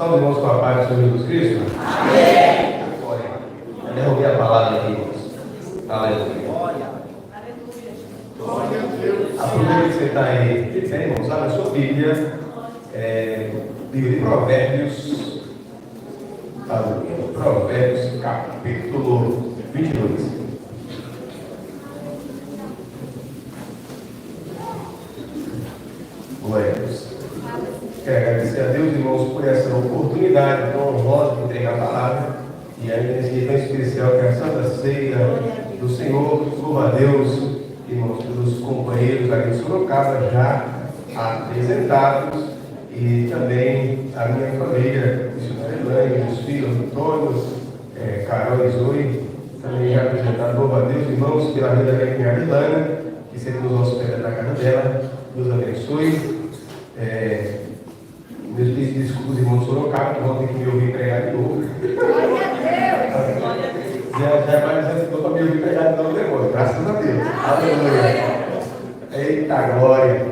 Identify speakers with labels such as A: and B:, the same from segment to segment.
A: Salve, irmãos, com a paz do Senhor Jesus Cristo. Amém. Eu derrubei a palavra aqui, irmãos. Aleluia. Aproveita que você está aí, irmãos, lá na sua Bíblia, livro de Provérbios, Provérbios, capítulo 22. Glória a Deus. Quero agradecer a Deus, irmãos, por essa oportunidade tão honrosa de entregar a palavra. E ainda nesse dia tão especial, que é a Santa Ceia do Senhor. Louva a Deus, irmãos, pelos companheiros aqui de Sorocaba já apresentados. E também a minha família, missionária Elaine, meus filhos, Antônio, Carol e Zoe, também já apresentados. Louva a Deus, irmãos, pela vida da minha Ilana, que sempre nos hospeda na casa dela. Deus abençoe. Meus desculpas, irmãos de Sorocaba, que vão ter que me ouvir pregar de novo. Já vai dizer que para me ouvir pregar de novo depois, graças a Deus. Aleluia. Eita glória.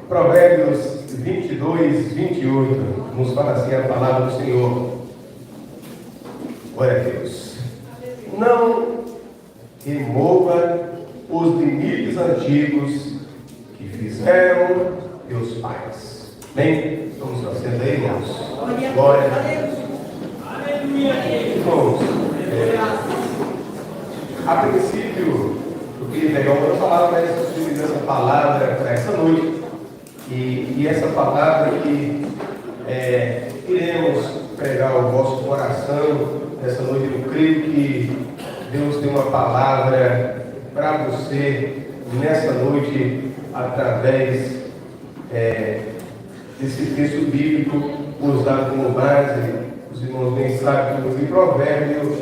A: Provérbios 22, 28, nos fala assim a palavra do Senhor. Glória a Deus. Não remova os limites antigos que fizeram teus pais. Bem, estamos fazendo aí, irmãos. Glória a Deus. Irmãos, a princípio, eu queria pegar uma palavra essa palavra para essa noite. E essa palavra que iremos pregar ao vosso coração nessa noite. Eu creio que Deus tem uma palavra para você nessa noite através desse texto bíblico usado como base. Os irmãos bem sabem que o provérbio,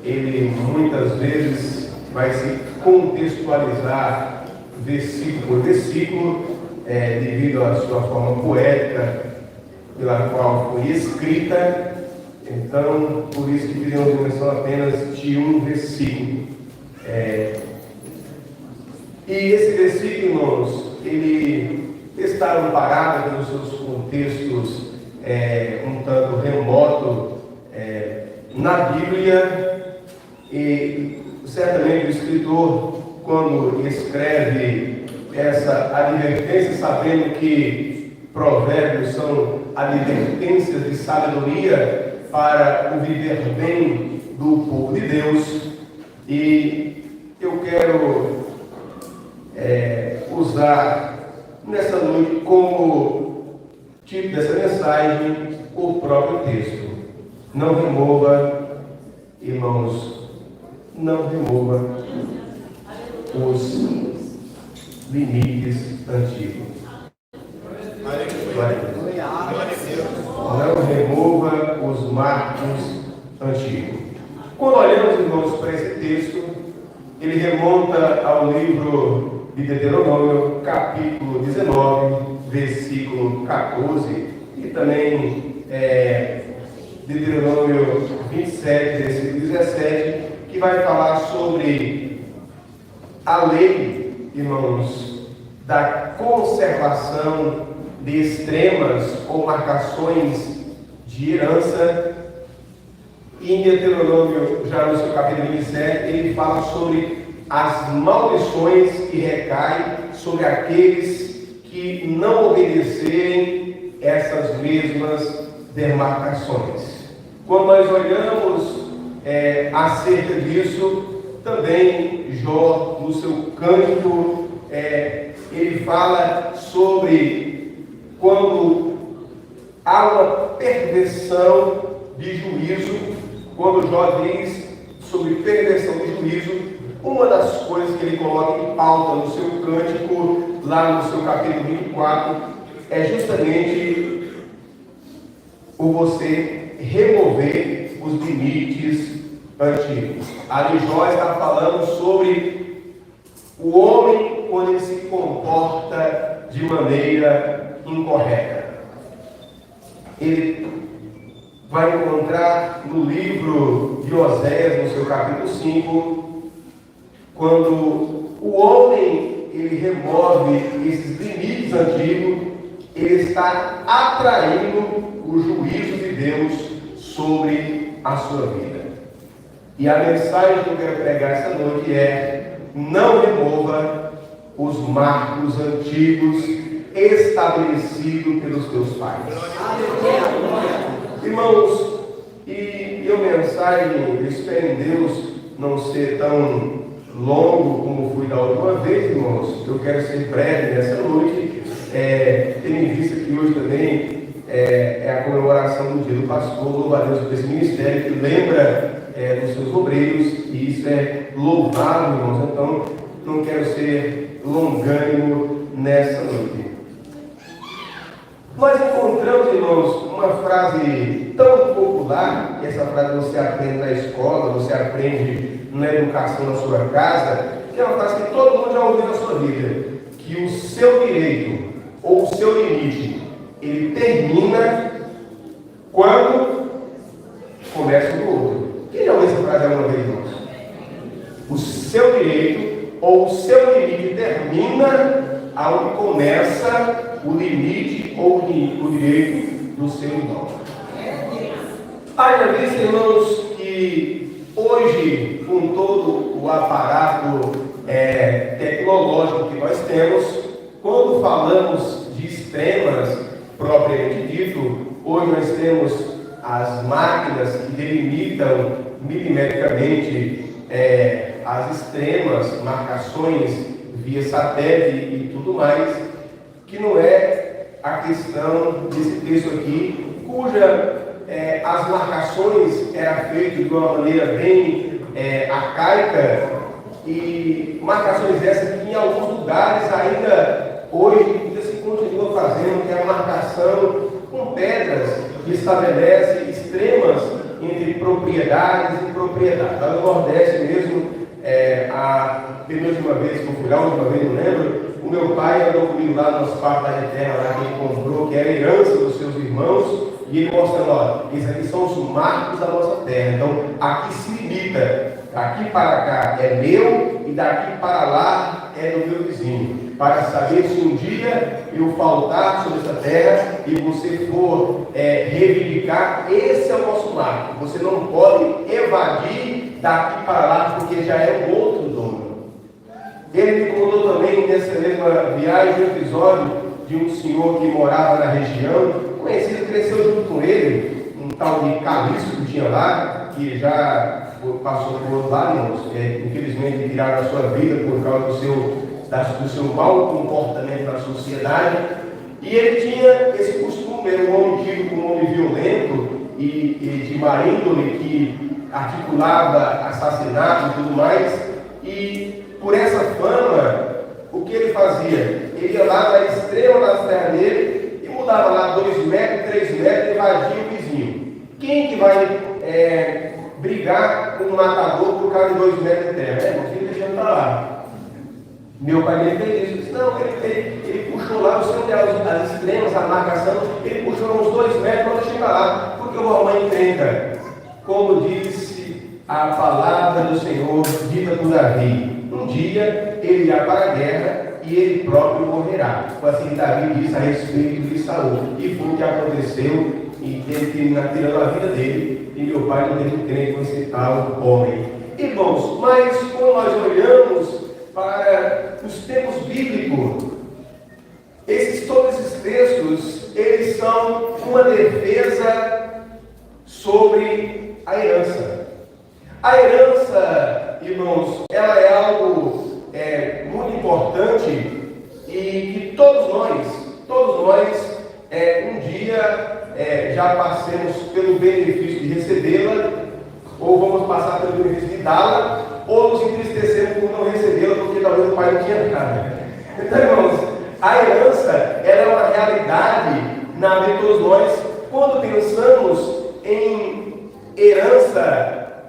A: ele muitas vezes vai se contextualizar versículo por versículo, devido à sua forma poética pela qual foi escrita. Então, por isso que fizemos menção apenas de um versículo. E esse versículo, irmãos, ele está amparado pelos seus contextos um tanto remoto na Bíblia. E certamente o escritor, quando escreve essa advertência, sabendo que provérbios são advertências de sabedoria para o viver bem do povo de Deus, e eu quero usar nessa noite como tipo dessa mensagem o próprio texto. Não remova, irmãos, não remova os limites antigos. Não remova os marcos antigos. Quando olhamos, irmãos, para esse texto, ele remonta ao livro de Deuteronômio, capítulo 19, versículo 14, e também Deuteronômio 27, versículo 17, que vai falar sobre a lei, irmãos, da conservação de extremas ou marcações de herança. E em Deuteronômio, já no seu capítulo 27, ele fala sobre as maldições que recaem sobre aqueles que não obedecerem essas mesmas demarcações. Quando nós olhamos acerca disso, também Jó, no seu cântico, ele fala sobre quando há uma perversão de juízo. Quando Jó diz sobre perversão de juízo, uma das coisas que ele coloca em pauta no seu cântico, lá no seu capítulo 24, é justamente o você remover os limites antigos. Ali Jó está falando sobre o homem quando ele se comporta de maneira incorreta. Ele vai encontrar no livro de Oséias, no seu capítulo 5, quando o homem ele remove esses limites antigos, ele está atraindo o juízo de Deus sobre a sua vida. E a mensagem que eu quero pregar essa noite é: não remova os marcos antigos estabelecidos pelos teus pais. Irmãos, e a mensagem, eu espero em Deus não ser tão longo como fui da última vez, irmãos. Eu quero ser breve nessa noite, tendo em vista que hoje também é a comemoração do dia do pastor. Louvo a Deus por esse ministério que lembra dos seus obreiros, e isso é louvável, irmãos. Então, não quero ser longânimo nessa noite. Nós encontramos, irmãos, uma frase tão popular, que essa frase você aprende na escola, você aprende na educação na sua casa, que é uma frase que todo mundo já ouviu na sua vida, que o seu direito ou o seu limite, ele termina quando começa o do outro. Quem já ouviu essa frase alguma vez, irmãos? O seu direito ou o seu limite termina aonde começa o limite ou o direito do seu irmão. Haja vista, irmãos, que hoje, com todo o aparato tecnológico que nós temos, quando falamos de extremas, propriamente dito, hoje nós temos as máquinas que delimitam milimetricamente as extremas marcações via satélite e tudo mais, que não é a questão desse texto aqui, cuja as marcações eram feitas de uma maneira bem arcaica, e marcações essas que em alguns lugares ainda hoje se continua fazendo, que é a marcação com pedras que estabelece extremas entre propriedades e propriedades. Lá no Nordeste mesmo, a penúltima vez que eu fui lá, a última vez não lembro, o meu pai andou comigo lá no espaço da terra lá que ele comprou, que era herança dos seus irmãos, e ele mostrando, ó, esses aqui são os marcos da nossa terra. Então, aqui se limita, daqui para cá é meu e daqui para lá é do meu vizinho. Para saber se um dia eu faltar sobre essa terra e você for reivindicar, esse é o nosso marco. Você não pode evadir daqui para lá, porque já é um outro dono. Ele me contou também, nessa mesma viagem, um episódio de um senhor que morava na região, conhecido, cresceu junto com ele, um tal de Calixto que tinha lá, que já passou por outro lado, irmãos, infelizmente tiraram a sua vida por causa do seu mau comportamento na sociedade. E ele tinha esse costume, era um homem tido como um homem violento e de má índole, que articulava assassinatos e tudo mais. E por essa fama, o que ele fazia? Ele ia lá na extrema das terras dele e mudava lá 2 metros, 3 metros e invadia o vizinho. Quem que vai brigar com um matador por causa de 2 metros de terra? Não fica deixando para lá. Meu pai me fez isso. Disse, não, ele puxou lá, você não tem as extremas, a marcação, ele puxou uns 2 metros quando chega lá, porque o homem encrenca. Como disse a palavra do Senhor, dita por Davi, um dia ele irá para a guerra e ele próprio morrerá. Foi assim que Davi disse a respeito de Saul. E foi o que aconteceu, e ele terminar tirando a vida dele, e meu pai não teve crente com esse tal homem. Irmãos, mas quando nós olhamos para os tempos bíblicos, todos esses textos, eles são uma defesa sobre a herança. A herança, irmãos, ela é algo muito importante, e que todos nós, um dia já passemos pelo benefício de recebê-la, ou vamos passar pelo benefício de dá-la, ou nos entristecemos por não recebê-la, porque talvez o pai não tinha nada. Então, irmãos, a herança, ela é uma realidade na vida de todos nós. Quando pensamos em herança,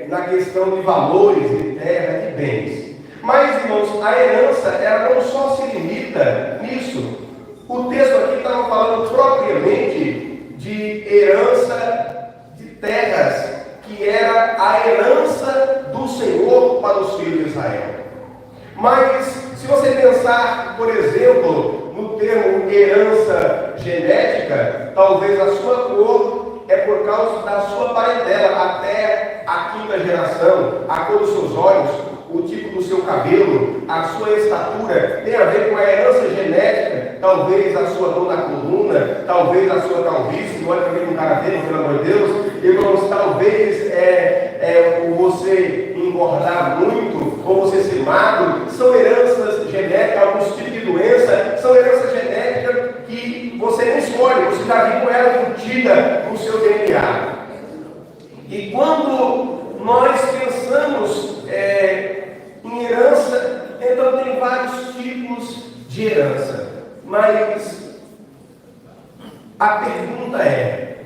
A: na questão de valores, de terra, de bens. Mas, irmãos, a herança, ela não só se limita nisso. O texto aqui estava falando propriamente de herança de terras, que era a herança do Senhor para os filhos de Israel. Mas, se você pensar, por exemplo, no termo herança genética, talvez a sua cor causa da sua parentela, até a quinta geração, a cor dos seus olhos, o tipo do seu cabelo, a sua estatura, tem a ver com a herança genética, talvez a sua dor na coluna, talvez a sua calvície, olha para mim um cara dele, pelo amor de Deus, irmãos, talvez você engordar muito, ou você ser magro, são heranças genéticas, alguns tipos de doença, são heranças genéticas que você não escolhe, você já viu ela embutida no seu DNA. E quando nós pensamos em herança, então tem vários tipos de herança. Mas a pergunta é: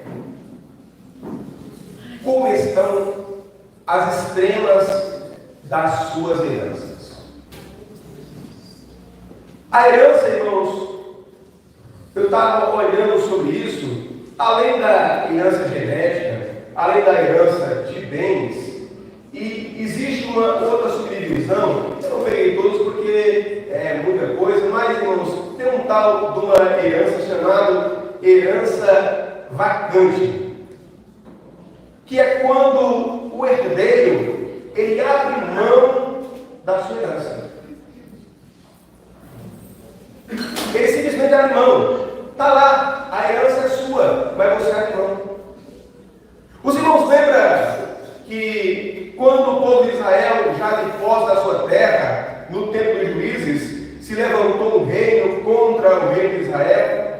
A: como estão as estrelas das suas heranças? A herança, irmãos, eu estava olhando sobre isso, além da herança genética, além da herança de bens, e existe uma outra subdivisão. Eu não peguei todos porque é muita coisa, mas, irmãos, tem um tal de uma herança chamada herança vacante, que é quando o herdeiro ele abre mão da sua herança. Ele simplesmente abre mão. Está lá, a herança é sua, mas você abre mão. Os irmãos lembram que quando o povo de Israel, já de posse da sua terra, no tempo dos juízes, se levantou um reino contra o reino de Israel,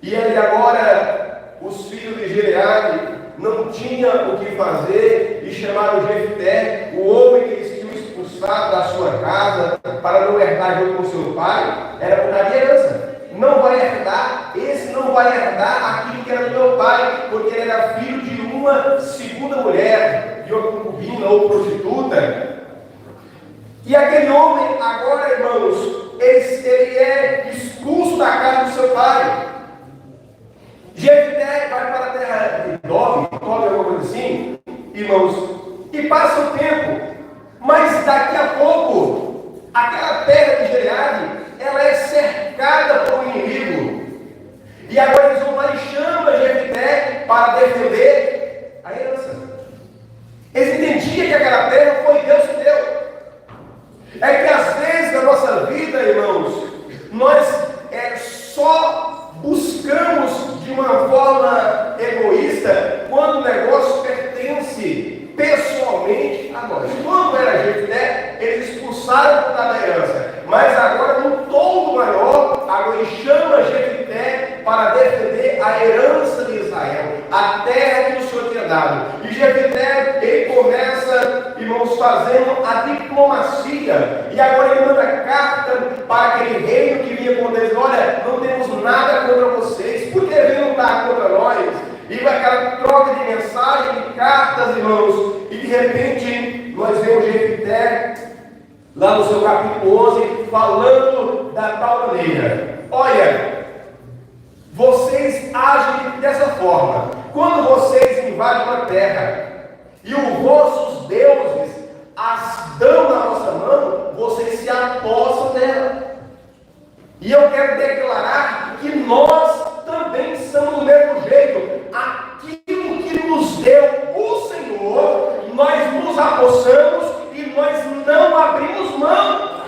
A: e ali agora os filhos de Gileade não tinham o que fazer e chamaram Jefté, o homem que eles tinham expulsado da sua casa para não herdar junto com seu pai, era por causa de herança. Não vai herdar, esse não vai herdar aquilo que era do meu pai, porque ele era filho de uma segunda mulher, de uma concubina ou prostituta. E aquele homem, agora, irmãos, ele é expulso da casa do seu pai. Jefté vai para a terra de Tob, alguma coisa assim, irmãos, e passa o tempo, mas daqui a pouco, aquela terra de Gileade, ela é cercada por um inimigo. E agora eles vão lá e chamam Jefté para defender a herança. Eles entendiam que aquela terra foi Deus que deu. É que às vezes na nossa vida, irmãos, nós só buscamos de uma forma egoísta quando o negócio pertence pessoalmente a nós. Quando era Jefté, eles expulsaram por causa da herança. Mas agora, num todo maior, agora ele chama Jefté para defender a herança de Israel, a terra que o Senhor tinha dado. E Jefté, ele começa, irmãos, fazendo a diplomacia. E agora ele manda carta para aquele reino que vinha contra eles: olha, não temos nada contra vocês, por que vem lutar contra nós? E vai aquela troca de mensagem, de cartas, irmãos, e de repente nós vemos Jefté lá no seu capítulo 11, falando da tal maneira: olha, vocês agem dessa forma, quando vocês invadem uma terra, e os vossos deuses as dão na vossa mão, vocês se apossam dela. E eu quero declarar que nós também somos do mesmo jeito. Aquilo que nos deu o Senhor, nós nos apossamos e nós não abrimos mão.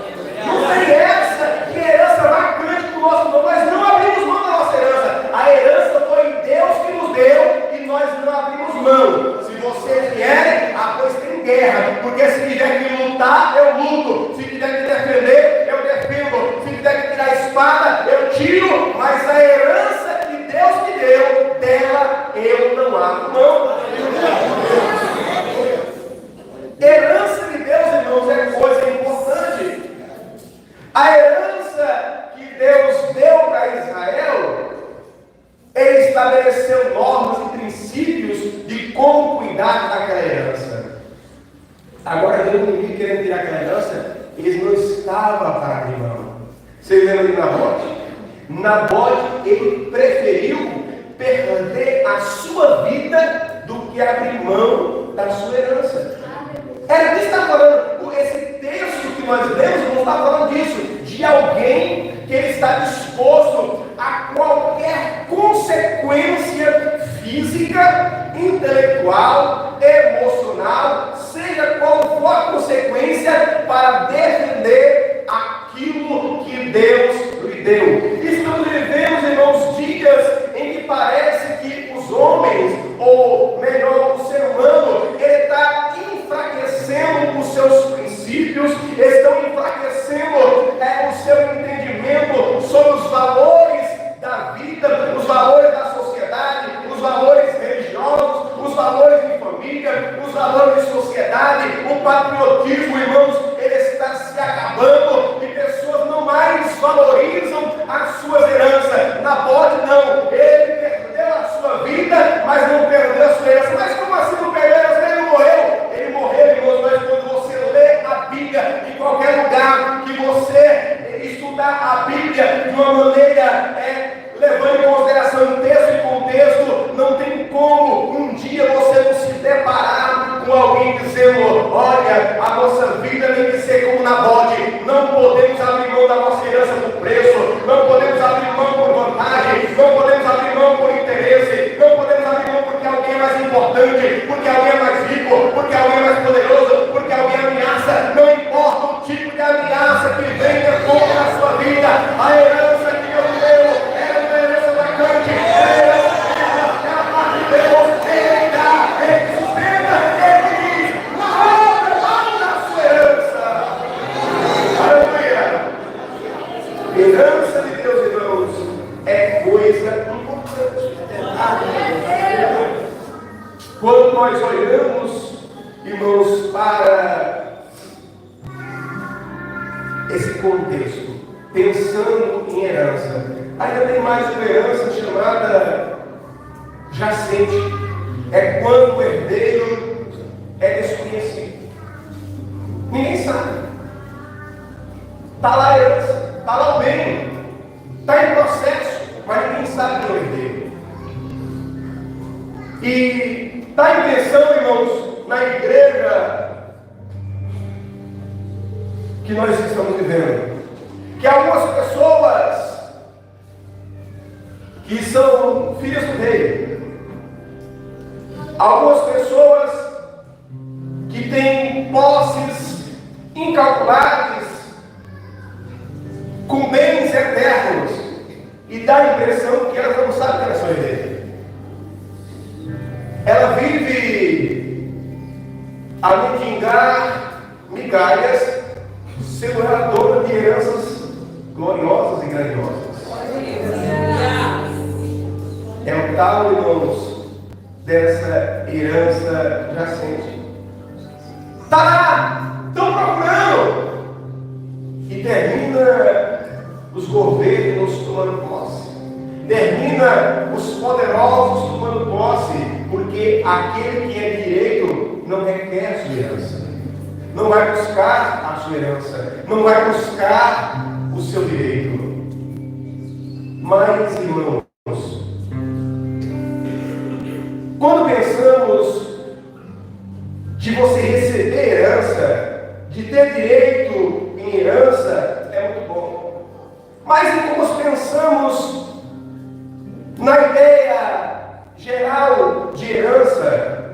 A: Não tem essa que herança vacante do nosso nome. Nós não abrimos mão da nossa herança. A herança foi Deus que nos deu e nós não abrimos mão. Se vocês vierem, pois tem guerra. Porque se tiver que lutar, eu luto. Se tiver que defender, eu defendo. Se tiver que tirar a espada, eu tiro. Mas a herança que Deus me deu, dela eu não abro mão. Herança de Deus, irmãos, é coisa importante. A herança que Deus deu para Israel, Ele estabeleceu normas e princípios de como cuidar daquela herança. Agora, Deus não querendo tirar aquela herança, eles não estavam para abrir mão. Vocês lembram de Nabote? Nabote, ele preferiu perder a sua vida do que abrir mão da sua herança. Era o que está falando, esse texto que nós lemos não está falando disso, de alguém que ele está disposto a qualquer consequência física intelectual, emocional, seja qual for a consequência, para defender aquilo que Deus lhe deu. Estamos vivendo, irmãos, dias em que parece que os homens, ou melhor, o ser humano, ele está enfraquecendo os seus princípios, estão enfraquecendo o seu entendimento sobre os valores da vida, os valores da sociedade, os valores religiosos, os valores de família, os valores de sociedade, o patriotismo, irmãos, ele está se acabando e pessoas não mais valorizam as suas heranças. Nabote não, ele perdeu a sua vida, mas não perdeu a sua herança. Mas como assim não perdeu a herança? Ele não morreu. Ele morreu, irmãos, mas quando você lê a Bíblia, em qualquer lugar que você estudar a Bíblia de uma maneira levando em consideração texto e contexto, não tem como um dia você não se deparar com alguém dizendo: olha, a nossa vida tem que ser como Nabote, não podemos abrir mão da nossa herança por preço, não podemos abrir mão por vantagem, não podemos abrir mão por interesse, não podemos abrir mão porque alguém é mais importante, porque alguém é mais rico, porque alguém é mais poderoso, porque alguém ameaça. Não importa o tipo de ameaça que venha contra a sua vida, a herança que Deus deu herança de Deus, irmãos, é coisa importante. Quando nós olhamos, irmãos, para esse contexto, pensando em herança, ainda tem mais uma herança chamada jacente. É quando o herdeiro é desconhecido. Ninguém sabe. Está lá a herança, está lá o bem, está em processo, mas ninguém sabe quem é o herdeiro. E está em tensão, irmãos, na igreja que nós estamos vivendo, que algumas pessoas que são filhas do rei, algumas pessoas que têm posses incalculáveis, com bens eternos, e dá a impressão que elas não sabem que elas são herdeiras. Ela vive a mendigar migalhas, sendo ela dona de heranças gloriosas e grandiosas. É o tal, irmãos, dessa herança jacente. Está lá, estão procurando, e termina os governos tomando posse, termina os poderosos tomando posse, porque aquele que é direito não requer sua herança, não vai buscar a sua herança, não vai buscar o seu direito. Mas, irmãos, quando pensamos de você receber herança, de ter direito em herança, é muito bom. Mas e como pensamos na ideia geral de herança,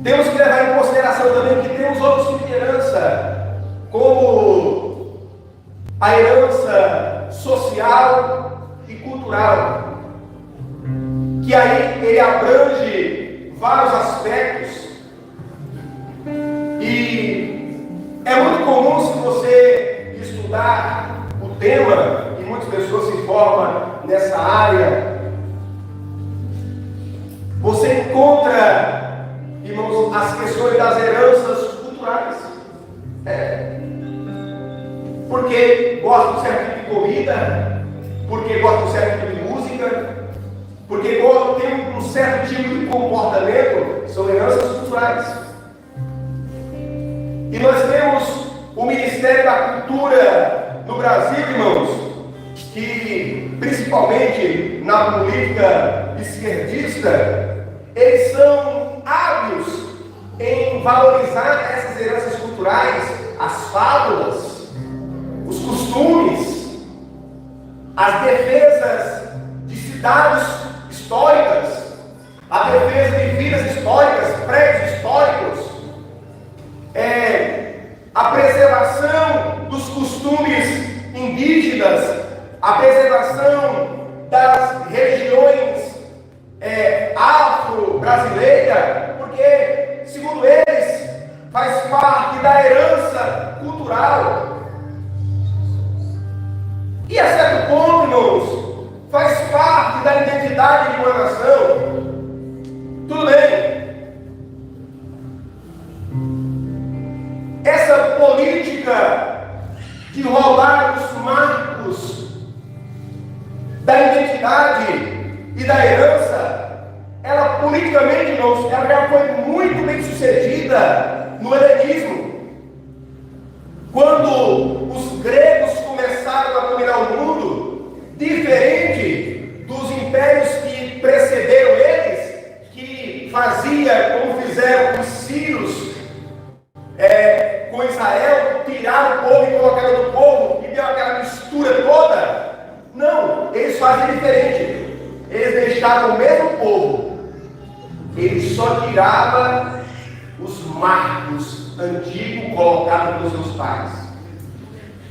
A: temos que levar em consideração também que temos outros tipos de herança, como a herança social e cultural, que aí ele abrange vários aspectos. E é muito comum, se você estudar o tema, e muitas pessoas se formam nessa área, você encontra, irmãos, as questões das heranças culturais. Porque gosta de um certo tipo de comida, porque gosta de um certo tipo de música, porque tem um certo tipo de comportamento, são heranças culturais. E nós temos o Ministério da Cultura no Brasil, irmãos, que principalmente na política esquerdista, eles são hábeis em valorizar essas heranças culturais, as fábulas, os costumes, as defesas de cidades históricas, a defesa de vidas históricas, prédios históricos, a preservação dos costumes indígenas, a preservação das religiões afro-brasileiras, porque, segundo eles, faz parte da herança cultural. E a certo ponto, irmãos, faz parte da identidade de uma nação. Tudo bem. Essa política de roubar os marcos da identidade e da herança, ela politicamente, irmãos, ela já foi muito bem sucedida no helenismo. Quando os gregos começaram a dominar o mundo, diferente dos impérios que precederam eles, que fazia como fizeram os sírios com Israel, tiraram o povo e colocaram no povo, e deu aquela mistura toda. Não, eles fazem diferente. Eles deixavam o mesmo povo, eles só tiravam os marcos antigos colocados pelos seus pais.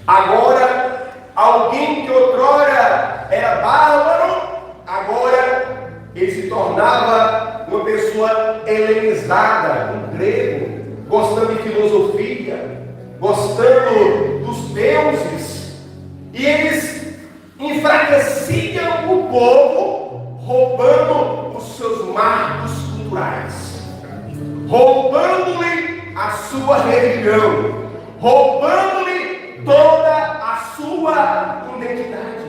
A: Agora, alguém que outrora era bárbaro, agora ele se tornava uma pessoa helenizada, um grego, gostando de filosofia, gostando dos deuses, e eles enfraqueciam o povo, roubando os seus marcos culturais, roubando-lhe a sua religião, roubando-lhe toda a sua identidade.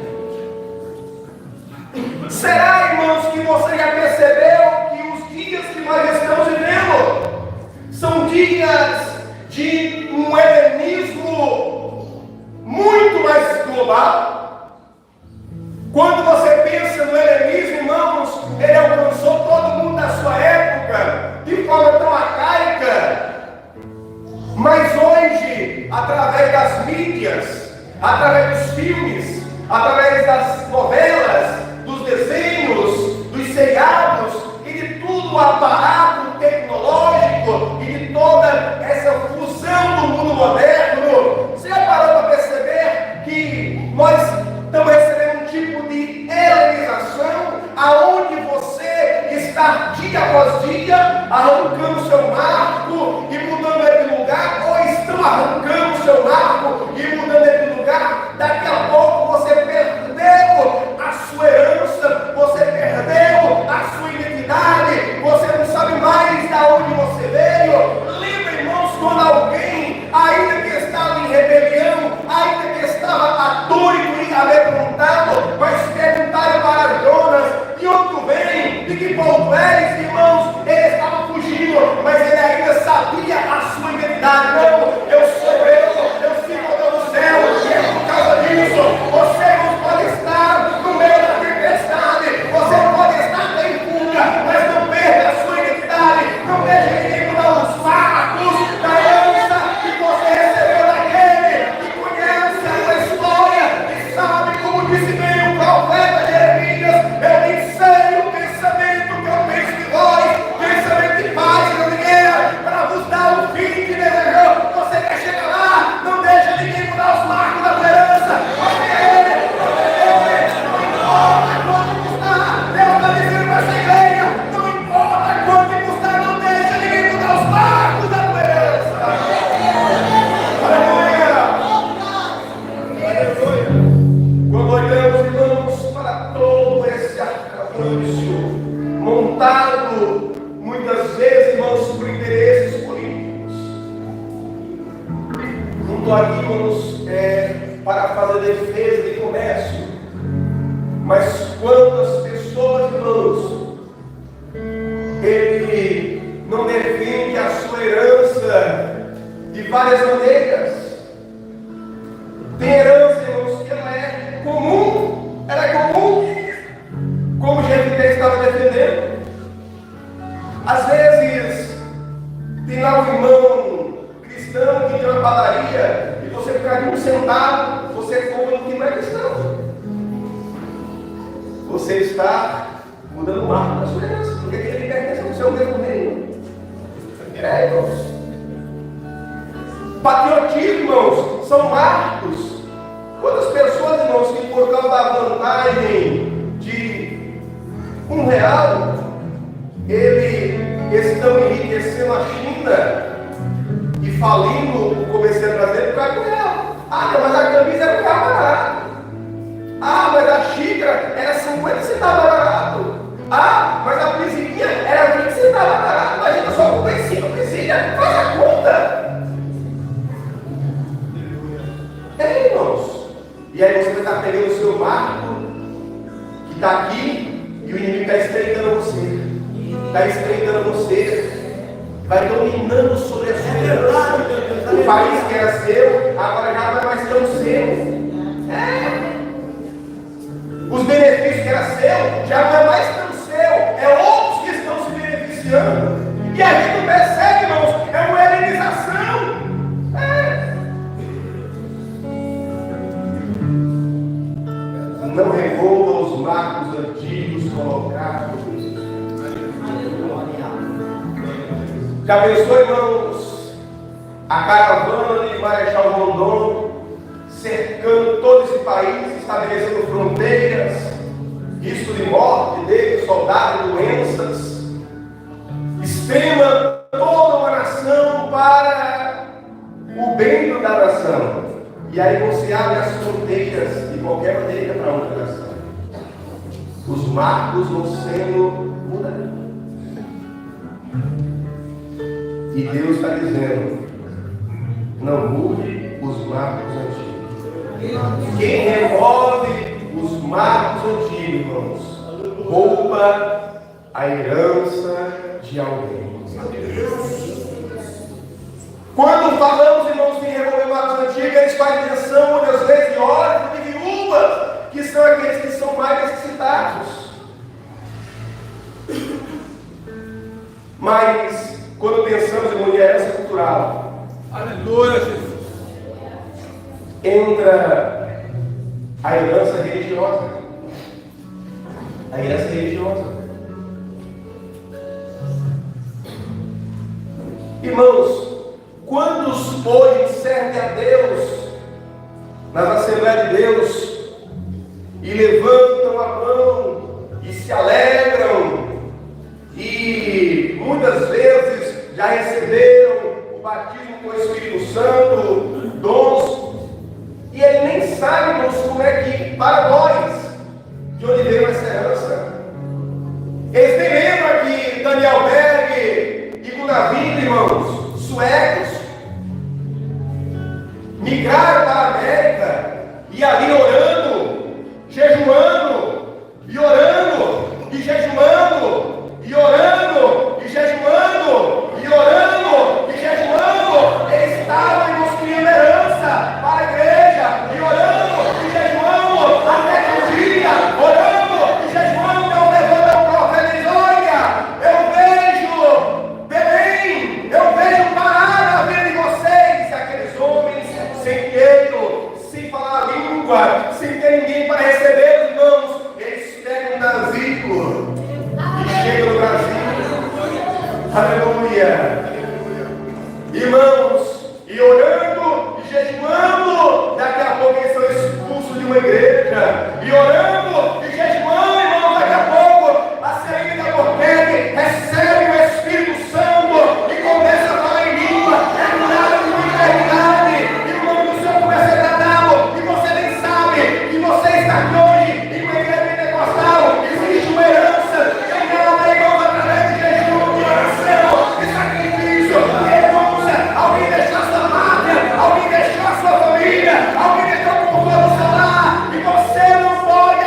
A: Será, irmãos, que você já percebeu que os dias que nós estamos vivendo são dias de um helenismo muito mais global? Quando você pensa no helenismo, irmãos, ele alcançou todo mundo da sua época de forma tão arcaica. Mas hoje, através das mídias, através dos filmes, através das novelas, dos desenhos, dos seriados e de tudo o aparato tecnológico e de toda essa fusão do mundo moderno, você já parou para perceber que nós estamos recebendo um tipo de helenização, aonde você está dia após dia arrancando seu marco e mudando ele de lugar, ou estão arrancando seu marco e mudando ele de lugar? Daqui a pouco você perdeu a sua herança, você perdeu a sua identidade, você não sabe mais de onde você veio. Lembra, irmãos, quando alguém, ainda que estava em rebelião, ainda que estava atônito e amedrontado, mas perguntaram para Jonas: de onde tu vem? De que povo és? Irmãos, ele estava fugindo, mas ele ainda sabia a sua identidade. Não, eu sou eu fico no céu, e é por causa disso. Você não pode estar no meio da tempestade, você pode estar em fuga, mas não perca a sua identidade, não deixe ninguém mudar os marcos da herança que você recebeu daquele que conhece a sua história e sabe, como disse bem o profeta Jeremias: eu nem sei o pensamento que eu penso de vós, pensamento de paz e não de guerra, para vos dar o fim que desejou. Você quer chegar lá? Não deixa ninguém mudar os marcos da tua herança, porque não importa quanto custar. Deus está dizendo para essa igreja: não importa quanto custar, não deixa ninguém mudar os marcos da tua herança. Aleluia! Quando olhamos, irmãos, para todo esse arcabouço montado muitas vezes, irmãos, por interesses políticos, não estou aqui, irmãos, para fazer defesa de comércio, mas quantas pessoas, irmãos, ele não defende a sua herança de várias maneiras. Tem herança, irmãos, que ela é comum, como Jefté estava defendendo. Às vezes, tem lá um irmão cristão que tem uma padaria e você fica de um centavo, você compra no que não é cristão. Você está mudando o marco da sua herança, porque antigo, irmãos, são marcos. Quantas pessoas, irmãos, que por causa da vantagem de R$1, eles estão enriquecendo a China e falindo o comerciante brasileiro por causa do R$1. Ah, não, mas a camisa era R$1 barato. Ah, mas a xícara era 50 centavos barato. Ah, mas a presilhinha era 20 centavos barato. Imagina só comprar 5 presilhas, faz a conta. Irmãos. E aí você está pegando o seu marco, que está aqui, e o inimigo está estreitando você. Está estreitando você. Vai dominando sobre a sua herança. O país que era seu, agora já não é mais tão seu. Os benefícios que era seu, já não é mais tão seu. É outros que estão se beneficiando. E a gente não percebe, irmãos, é uma helenização. Não remova os marcos antigos colocados. Já pensou, irmãos, a caravana de Marechal Rondon cercando todo esse país, estabelecendo fronteiras, risco de morte dele, soldados, doenças, extrema toda uma nação para o bem da nação. E aí você abre as fronteiras de qualquer maneira para outra nação. Os marcos vão sendo mudados. E Deus está dizendo: não mude os marcos antigos. Quem remove os marcos antigos, irmãos, rouba a herança de alguém. Quando falamos, irmãos, em remover marcos antigos, eles fazem menção muitas vezes de órfãos e viúvas, que são aqueles que são mais necessitados. Mas quando pensamos em herança cultural, aleluia, Jesus, entra a herança religiosa. A herança religiosa. Irmãos, quantos hoje servem a Deus nas Assembleias de Deus e levantam a mão e se alegram e muitas vezes já receberam o batismo com o Espírito Santo, dons, e ele nem sabe, irmãos, como é que, para nós, de onde veio essa herança. Eles nem lembram que Daniel Berg e Gunnar, irmãos, suecos, migraram para a América e ali orando, jejuando, e orando, e jejuando, e orando, e jejuando, e orando, e jejuando. Eles estavam, irmãos, criando herança para a igreja, e orando, e jejuando, até que um dia, orando, e jejuando, Deus levanta o profeta e diz: olha, eu vejo Belém, eu vejo parar na vida de vocês, aqueles homens sem dinheiro, sem falar a língua, sem ter ninguém para receber os irmãos, eles pegam um navio e chegam no Brasil. Aleluia. Irmãos, e orando e jejuando, daqui a pouco eles são expulsos de uma igreja. E orando e jejuando, irmãos, daqui a pouco a Celina da Borghetti recebe o Espírito Santo e começa a falar em língua. É nada de uma eternidade. E o nome do Senhor começa a tratá-lo. E você nem sabe que você está aqui hoje em uma igreja pentecostal. Existe uma herança ganhada, irmãos, através de jejum, de oração, de sacrifício. Irmãos, alguém deixou a sua pátria, alguém deixou a sua família, alguém deixou o conforto do seu lar, e você não pode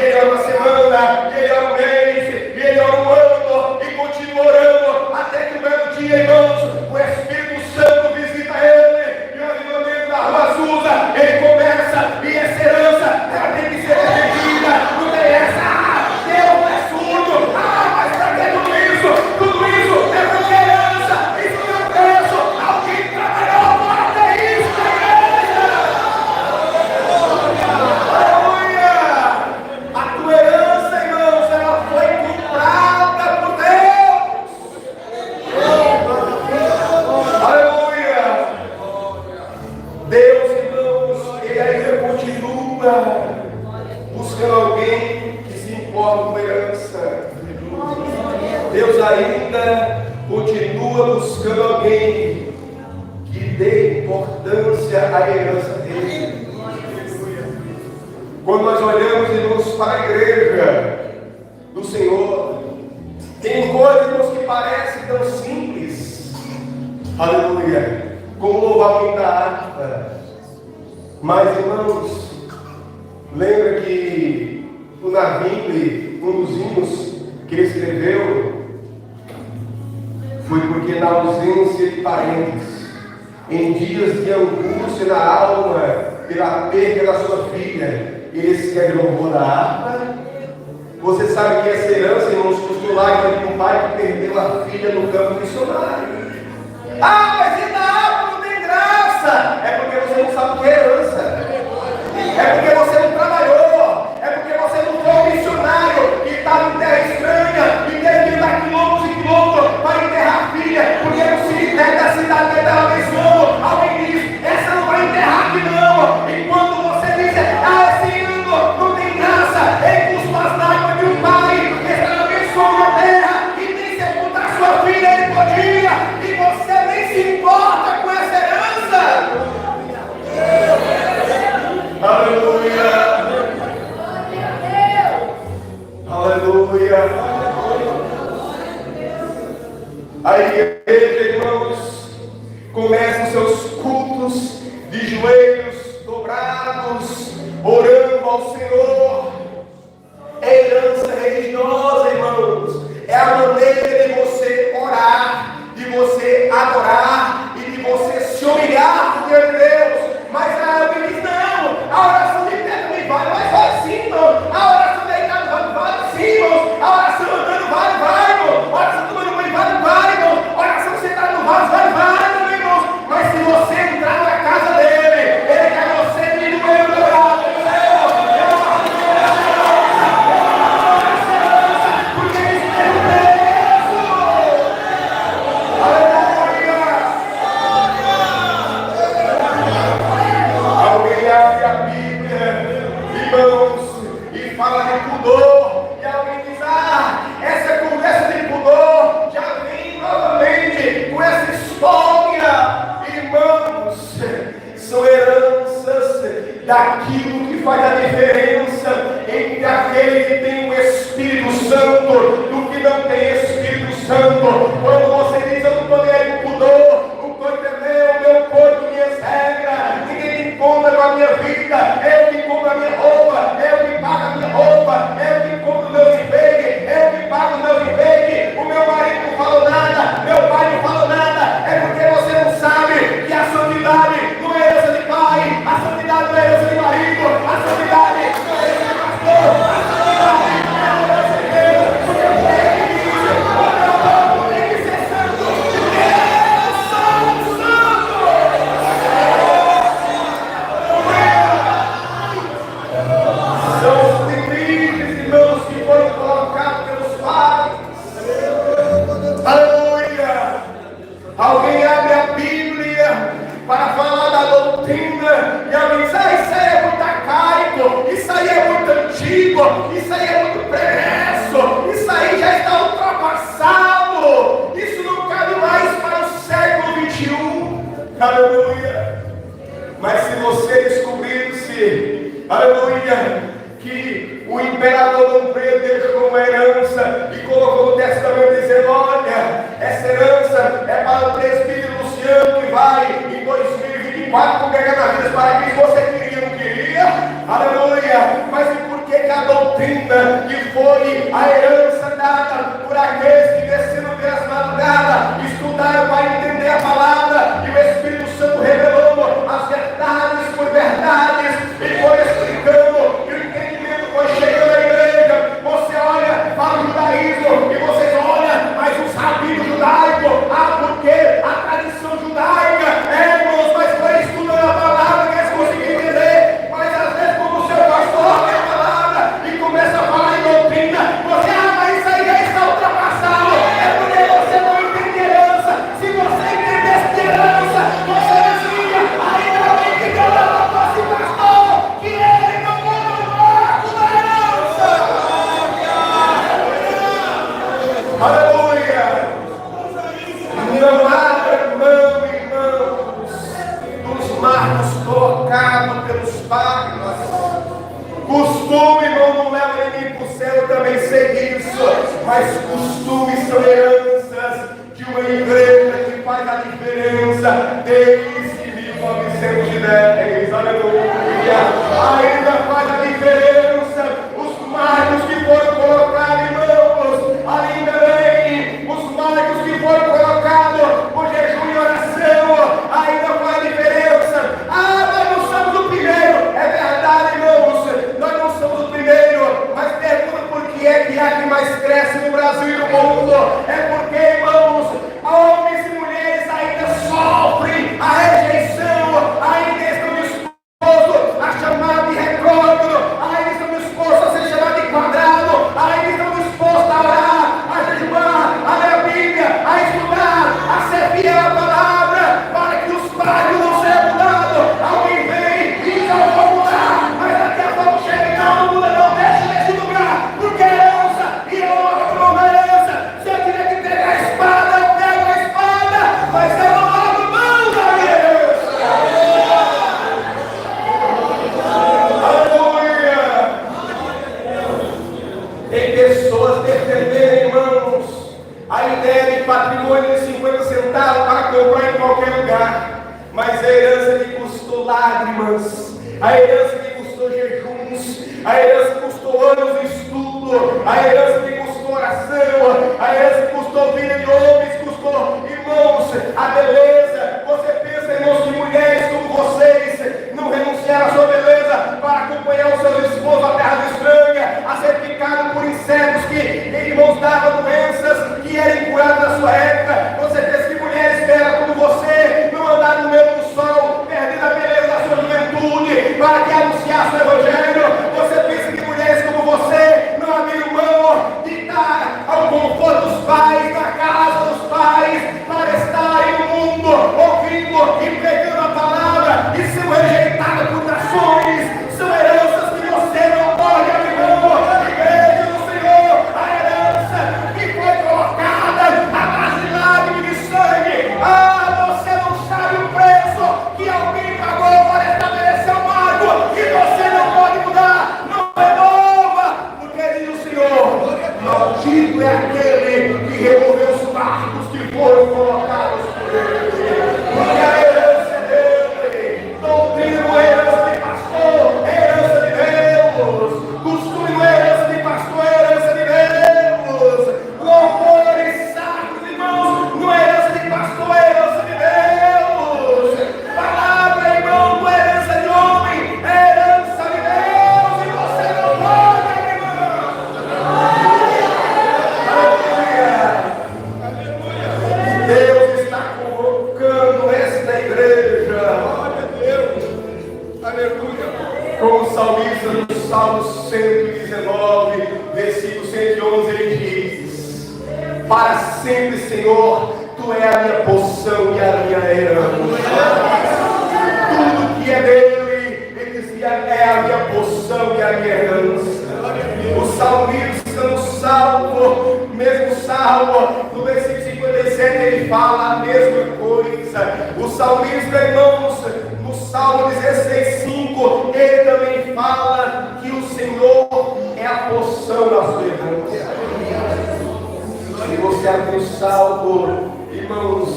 A: ele ora uma semana, ele ora um mês, ele ora um ano, e continua orando, até que um belo dia, irmãos, o Espírito Santo visita ele, e o avivamento da Rua Azusa, ele começa, e essa herança, ela tem que ser defendida, não tem essa, Deus não é surdo, mas para que tudo isso? Tudo isso é porque herança, isso não é preço, alguém trabalhou para ter isso na igreja. Aleluia! A tua herança, irmãos, ela foi comprada por Deus. Aleluia! Deus, irmãos, ele ainda continua buscando alguém que se importa com a herança. Deus ainda continua buscando alguém que dê importância à herança dele. Quando nós olhamos, irmãos, para a igreja do Senhor, tem coisas, irmãos, que parecem tão simples, aleluia, como louvar muita harpa. Mas, irmãos, lembra que o Navimble, um dos hinos que ele escreveu, foi porque na ausência de parentes, em dias de angústia na alma, pela perda da sua filha, ele escreve louvor da harpa. Você sabe que essa herança, irmãos, custou lágrimas de um pai que perdeu a filha no campo missionário. Mas e da harpa não tem graça? É porque você não sabe o que é herança. É porque você não trabalhou. É porque você não foi um missionário que estava em terra estranha e teve que andar quilômetros e quilômetros para enterrar a filha, porque no cemitério da cidade que ela abençoou, alguém diz, essa não vai enterrar aqui não. E quando você diz, esse hino não tem graça, ele custou as lágrimas de um pai que está abençoando a terra e nem sepultar sua filha, ele podia, e você nem se importa com essa herança. Aleluia! Aleluia! A igreja, irmãos, começa os seus cultos de joelhos dobrados, orando ao Senhor. É herança religiosa, irmãos. É a maneira de você orar, de você adorar e de você se humilhar diante de Deus. Mas alguém diz, não, a oração de pé também vale, mas vai sim, irmão. A oração deitado vale sim, irmão. A oração andando vale, irmão. A oração tomando banho vale, irmão. A oração sentado no vaso vale, meu irmão. Mas se você entrar na casa dele, ele quer você de joelho dobrado. Porque isso é um preço. Aleluia. Alguém abre a Bíblia, irmãos, e fala de pudor, e alguém diz, essa conversa de pudor já vem novamente com essa história. Irmãos, são heranças daquilo que faz a diferença entre aquele que tem o Espírito Santo do que não tem Espírito Santo. Quando você diz, eu não estou nem aí com pudor, o corpo é meu corpo, minhas regras, ninguém tem conta com a minha vida, eu que compro a minha roupa, eu que pago a minha roupa, eu que compro o meu enfeite, eu que pago o meu enfeite, o meu marido não falou nada, meu pai não falou nada. É porque você não sabe que a santidade não é herança de pai, a santidade não é herança de marido, a santidade não é herança de pastor, a santidade não é herança de Deus, porque eu tenho que dizer, o meu povo tem que ser santo, porque eu sou santo. São os limites, irmãos, que foram colocados pelos pais. Aleluia! Alguém abre a Bíblia para falar da doutrina e alguém diz, isso aí é muito arcaico, isso aí é muito antigo, isso aí é muito pregresso, isso aí já está ultrapassado, isso não cabe mais para o século XXI. Aleluia! Mas se você descobrisse, aleluia, que o imperador Dom Pedro deixou uma herança e colocou no testamento dizendo, olha, essa herança é para o presbítero Luciano que vai em 2024 congregar na vida para quem você queria, não queria, aleluia. Mas e por que a doutrina divina, que foi a herança dada por aqueles que desceram pelas madrugadas, estudaram para entender a palavra, e o Espírito Santo revelou as verdades por verdades, e foi explicando, e o entendimento foi chegando à igreja. Você olha para o judaísmo, e vocês olham, mas os rabinos judaicos, porque a tradição judaica, irmãos, mas foi estudando a palavra que eles conseguiram entender, mas às vezes quando o seu pastor lê a palavra e começa a falar em doutrina, você, mas isso aí já está ultrapassado, é porque você não entende herança. Se você entendesse herança, você dizia, ainda bem que Deus não fosse pastor, que ele não manda o barco da herança. Aleluia! Não abra mão, irmãos, dos marcos colocados pelos pais. Costume, irmão, não leva ninguém para o céu, eu também sei disso. Mas costumes são heranças de uma igreja que faz a diferença desde 1910. Aleluia! Ainda faz a diferença. Os marcos que foram colocados, irmãos, ainda bem, os marcos que foram colocados por jejum e oração, ainda faz a diferença. Nós não somos o primeiro, é verdade, irmãos, nós não somos o primeiro, mas pergunta por que é que há que mais cresce no Brasil e no mundo. É porque, irmãos, homens e mulheres ainda sofrem a rejeição, ainda estão dispostos a chamar de retrógrado, ainda estão dispostos a ser chamados de quadrado, ainda estão dispostos a orar, a jejuar, a ler a Bíblia, a estudar, a ser fiel à palavra, para que os pais não sejam mudados. Alguém vem e diz, eu vou mudar, mas daqui a pouco chega e não muda, não deixa nesse lugar, porque é herança, e eu oro por uma herança. Se eu tiver que pegar a espada, eu pego a espada, mas eu não abro mão da minha herança. Aleluia! Tem pessoas defendendo, irmãos, a ideia de patrimônio de 50 centavos para comprar em qualquer lugar, mas a herança que custou lágrimas, a herança que custou jejuns, a herança que custou anos de estudo, a herança que custou oração, a herança que custou vida de homens, custou, irmãos, a beleza. Você pensa, irmãos, que mulheres como vocês não renunciaram à sua beleza para acompanhar os seus esposos à terra estranha, a ser picado por insetos que, irmãos, davam doenças que eram incuradas na sua época. Você pensa que mulheres belas como você não andaram no meio do sol, perdendo a beleza da sua juventude para que anunciasse o evangelho. Você pensa que mulheres como você não abriram mão de estar ao conforto dos pais, na casa dos pais, para estarem no mundo ouvindo e pregando a palavra e sendo rejeitadas por nações. São heranças que você não pode abrir mão. Igreja do Senhor, a herança que foi colocada à base de lágrimas de sangue. Você não sabe o preço que alguém pagou para estabelecer o marco, que você não pode mudar. Não renova, porque diz o Senhor, maldito é aquele que removeu os marcos que foram colocados por ele. Porque a herança é dele. Doutrina não é herança de pastor, é herança de Deus. Costume não é herança de pastor, é herança de Deus. Louvores sacros, irmãos, não é herança de pastor, é herança de Deus. Palavra, irmão, não é herança de homem, é herança de Deus. E você não pode abrir mão. Aleluia. Deus está convocando esta igreja. Glória a Deus. Aleluia. Como o salmista no Salmo 119, versículo 111, ele diz: para sempre, Senhor, Tu és a minha porção e a minha herança. Tudo que é dele, ele dizia, é a minha porção e a minha herança. O salmista no Salmo, mesmo Salmo, no versículo 57, ele fala a mesma coisa. O salmista, irmãos, no Salmo 16:5, ele também fala que o Senhor é a porção da sua herança. Se você abrir o Salmo, irmãos,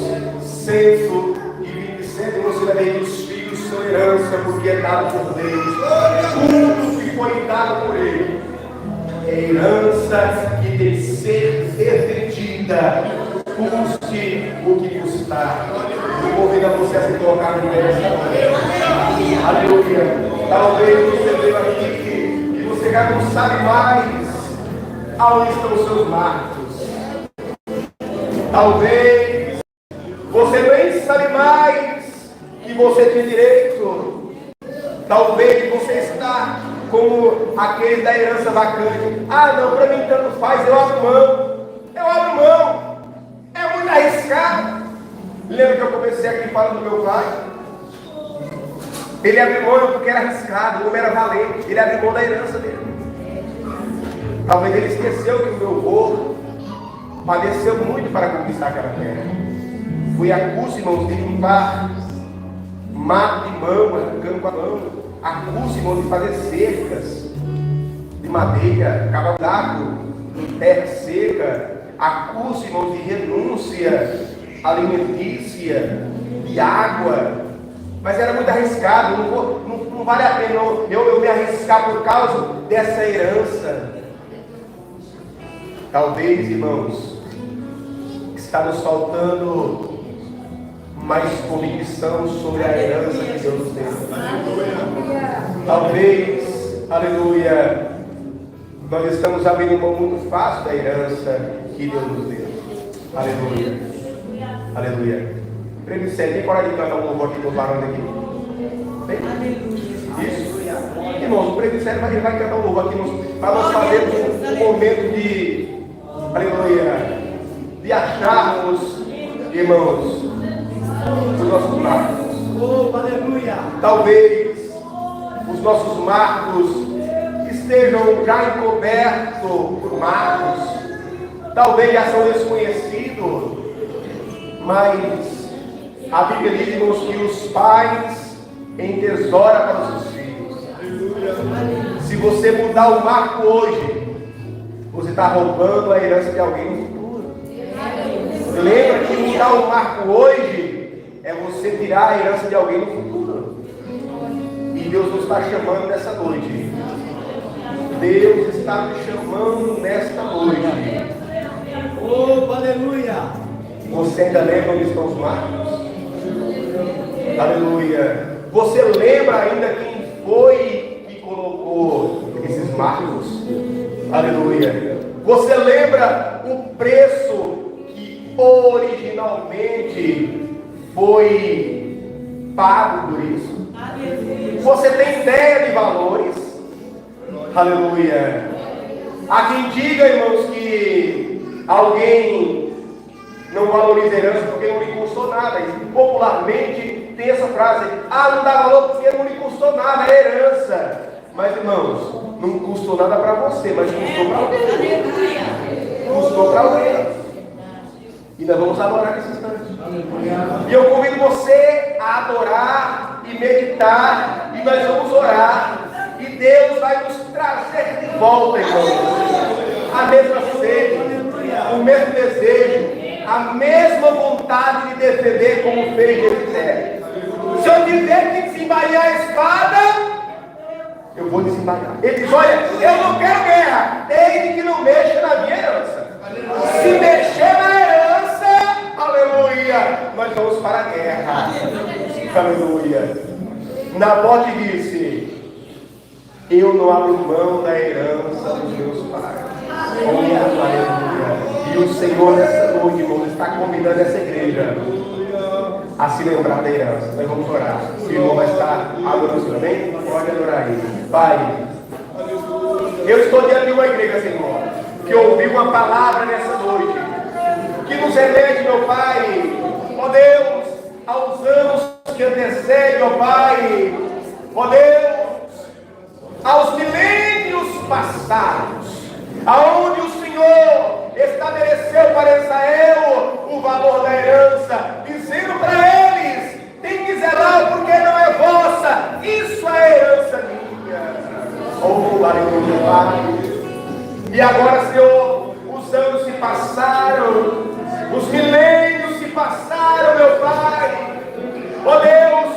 A: 127, você vai ver que os filhos são herança, porque é dado por Deus. Tudo que foi dado por Ele. É herança que tem que ser defendida, custe o que custar. Eu convido a você a se colocar no meio dessa manhã. Aleluia. Talvez você veja aqui que você já não sabe mais aonde estão os seus marcos. Talvez você nem sabe mais que você tem direito. Talvez você está como aquele da herança vacante. Ah, não, para mim tanto faz, eu abro mão. Eu abro mão. É muito arriscado. Lembra que eu comecei aqui falando do meu pai? Ele abriu mão porque era arriscado, o homem era valente. Ele abriu mão da herança dele. Talvez ele esqueceu que o meu avô padeceu muito para conquistar aquela terra. Foi a custo, irmãos, de limpar mato de mão, arrancando com a mão. A custo, irmãos, de fazer cercas de madeira, cavalgado, terra seca. A custo, irmãos, de renúncia alimentícia, de água. Mas era muito arriscado. Não vale a pena eu me arriscar por causa dessa herança. Talvez, irmãos, está nos faltando mais convicção sobre a herança que Deus nos deu. Talvez, aleluia, nós estamos abrindo mão muito fácil da herança que Deus nos deu. Aleluia. Aleluia. Prêmio sério, tem coragem de cantar um louvor aqui com os varões aqui? Tem? Isso. Irmãos, o prêmio sério ele vai cantar um louvor aqui para nós fazermos um momento de, aleluia, de acharmos, irmãos, os nossos marcos.
B: Oh, aleluia.
A: Talvez os nossos marcos estejam já encobertos por marcos. Talvez já são desconhecidos. Mas a Bíblia diz, irmãos, que os pais entesouram para os seus filhos. Se você mudar o marco hoje, você está roubando a herança de alguém no futuro. Lembra que mudar o marco hoje é você tirar a herança de alguém no futuro. E Deus nos está chamando nessa noite. Deus está me chamando nesta noite.
B: Oh, aleluia.
A: Você ainda lembra onde estão os marcos? Aleluia. Você lembra ainda quem foi que colocou esses marcos? Aleluia. Você lembra o preço que originalmente foi pago por isso? Você tem ideia de valores? Aleluia. Há quem diga, irmãos, que alguém não valoriza a herança porque não lhe custou nada. E popularmente tem essa frase: ah, não dá valor porque não lhe custou nada a herança. Mas, irmãos, não custou nada para você, mas custou para alguém. Custou para alguém. E nós vamos adorar nesse instante. E eu convido você a adorar e meditar. E nós vamos orar. E Deus vai nos trazer de volta, irmãos, a mesma sede, o mesmo desejo, a mesma vontade de defender como fez Jefté. Se eu tiver que desembainhar a espada, eu vou desembainhar. Ele diz: olha, eu não quero guerra, desde que não mexa na minha herança. Se mexer na herança, aleluia, nós vamos para a guerra. Aleluia. Nabote disse: eu não abro mão da herança dos meus pais. Aleluia. E o Senhor nessa noite, irmão, está convidando essa igreja a se lembrar da herança. Nós vamos orar. O irmão vai estar adorando também. Pode adorar ele. Pai, eu estou diante de uma igreja, Senhor, que ouviu uma palavra nessa noite, que nos remete, meu Pai, ó Deus, aos anos que antecedem, ó Pai, ó Deus, aos milênios passados, aonde o Senhor estabeleceu para Israel o valor da herança, dizendo para eles: tem que zelar porque não é vossa, isso é herança minha. Oh, aleluia, Pai. E agora, Senhor, os anos se passaram, os milênios se passaram, meu Pai. Oh Deus,